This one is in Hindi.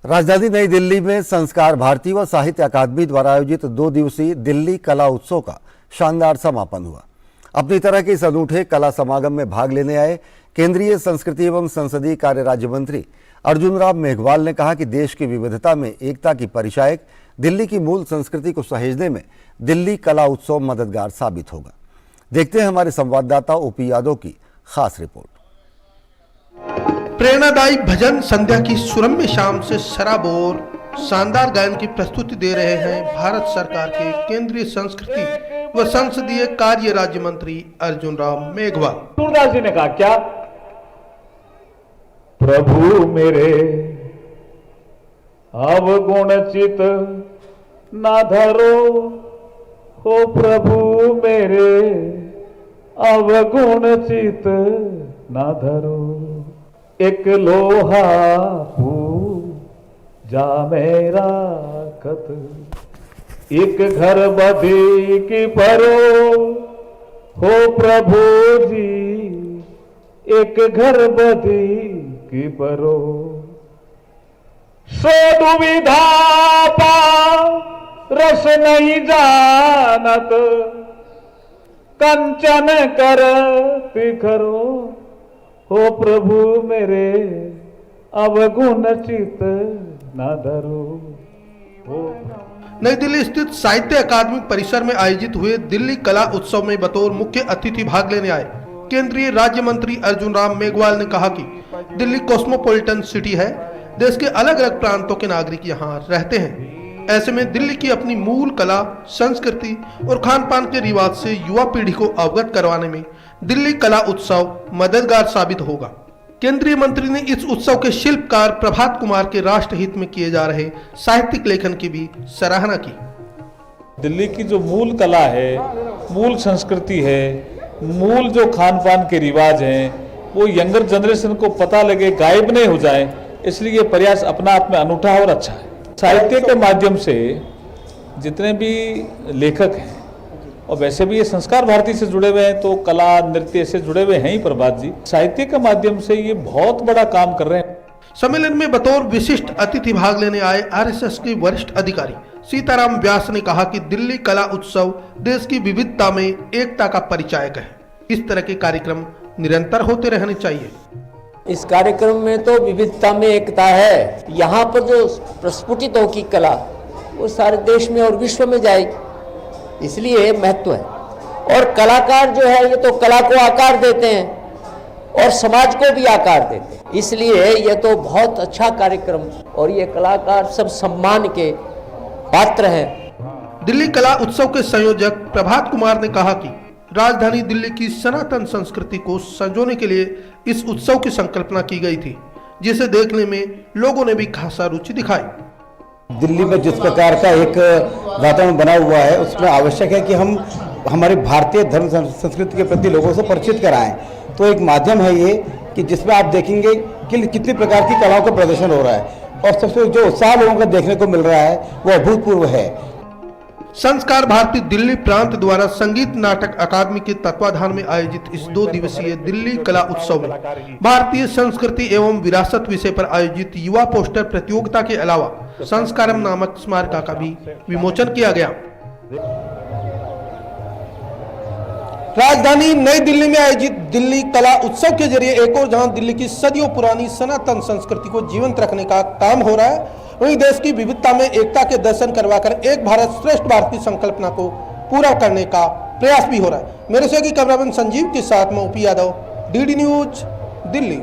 राजधानी नई दिल्ली में संस्कार भारती व साहित्य अकादमी द्वारा आयोजित 2 दिवसीय दिल्ली कला उत्सव का शानदार समापन हुआ। अपनी तरह के इस अनूठे कला समागम में भाग लेने आए केंद्रीय संस्कृति एवं संसदीय कार्य राज्य मंत्री अर्जुन राम मेघवाल ने कहा कि देश की विविधता में एकता की परिचायक दिल्ली की मूल संस्कृति को सहेजने में दिल्ली कला उत्सव मददगार साबित होगा। देखते हैं हमारे संवाददाता ओपी यादव की खास रिपोर्ट। प्रेरणादायी भजन संध्या की सुरम्य शाम से सराबोर शानदार गायन की प्रस्तुति दे रहे हैं भारत सरकार के केंद्रीय संस्कृति व संसदीय कार्य राज्य मंत्री अर्जुन राम मेघवाल। सूरदास जी ने कहा क्या, प्रभु मेरे अवगुण चित ना धरो, हो प्रभु मेरे अवगुण चित ना धरो, एक लोहा पूजा मेरा कत, एक घर बधी की परो, हो प्रभु जी एक घर बधी की परो, सो दुविधा रस नहीं जानत, कंचन करती करो, हो प्रभु मेरे अवगुण चित न धरो। नई दिल्ली स्थित साहित्य अकादमी परिसर में आयोजित हुए दिल्ली कला उत्सव में बतौर मुख्य अतिथि भाग लेने आए केंद्रीय राज्य मंत्री अर्जुन राम मेघवाल ने कहा कि दिल्ली कॉस्मोपॉलिटन सिटी है, देश के अलग अलग प्रांतों के नागरिक यहाँ रहते हैं। ऐसे में दिल्ली की अपनी मूल कला, संस्कृति और खान पान के रिवाज से युवा पीढ़ी को अवगत करवाने में दिल्ली कला उत्सव मददगार साबित होगा। केंद्रीय मंत्री ने इस उत्सव के शिल्पकार प्रभात कुमार के राष्ट्रहित में किए जा रहे साहित्यिक लेखन की भी सराहना की। दिल्ली की जो मूल कला है, मूल संस्कृति है, मूल जो खान पान के रिवाज हैं, वो यंगर जनरेशन को पता लगे, गायब नहीं हो जाए, इसलिए ये प्रयास अपना आप में अनूठा और अच्छा है। साहित्य के माध्यम से जितने भी लेखक हैं, और वैसे भी ये संस्कार भारती से जुड़े हुए हैं, तो कला नृत्य से जुड़े हुए हैं ही प्रभात जी, साहित्य के माध्यम से ये बहुत बड़ा काम कर रहे हैं। सम्मेलन में बतौर विशिष्ट अतिथि भाग लेने आए आरएसएस के वरिष्ठ अधिकारी सीताराम व्यास ने कहा कि दिल्ली कला उत्सव देश की विविधता में एकता का परिचायक है। इस तरह के कार्यक्रम निरंतर होते रहने चाहिए। इस कार्यक्रम में तो विविधता में एकता है। यहाँ पर जो प्रस्फुटित होगी कला, वो सारे देश में और विश्व में जाएगी, इसलिए महत्व है। और कलाकार जो है, ये तो कला को आकार देते हैं और समाज को भी आकार देते हैं, इसलिए ये तो बहुत अच्छा कार्यक्रम और ये कलाकार सब सम्मान के पात्र हैं। दिल्ली कला उत्सव के संयोजक प्रभात कुमार ने कहा कि राजधानी दिल्ली की सनातन संस्कृति को संजोने के लिए इस उत्सव की संकल्पना की गई थी, जिसे देखने में लोगों ने भी खासा रुचि दिखाई। दिल्ली में जिस प्रकार का एक वातावरण बना हुआ है, उसमें आवश्यक है कि हम हमारे भारतीय धर्म संस्कृति के प्रति लोगों से परिचित कराएं। तो एक माध्यम है ये कि जिसमें आप देखेंगे कि कितनी प्रकार की कलाओं का प्रदर्शन हो रहा है और सबसे जो उत्साह लोगों को देखने को मिल रहा है वो अभूतपूर्व है। संस्कार भारती दिल्ली प्रांत द्वारा संगीत नाटक अकादमी के तत्वाधान में आयोजित इस 2 दिवसीय दिल्ली कला उत्सव में भारतीय संस्कृति एवं विरासत विषय पर आयोजित युवा पोस्टर प्रतियोगिता के अलावा संस्कारम नामक स्मारका का भी विमोचन किया गया। राजधानी नई दिल्ली में आयोजित दिल्ली कला उत्सव के जरिए एक और जहां दिल्ली की सदियों पुरानी सनातन संस्कृति को जीवंत रखने का काम हो रहा है, वहीं देश की विविधता में एकता के दर्शन करवाकर एक भारत श्रेष्ठ भारत की संकल्पना को पूरा करने का प्रयास भी हो रहा है। मेरे सहयोगी कैमरामैन संजीव के साथ मैं OP Yadav, DD news, Delhi.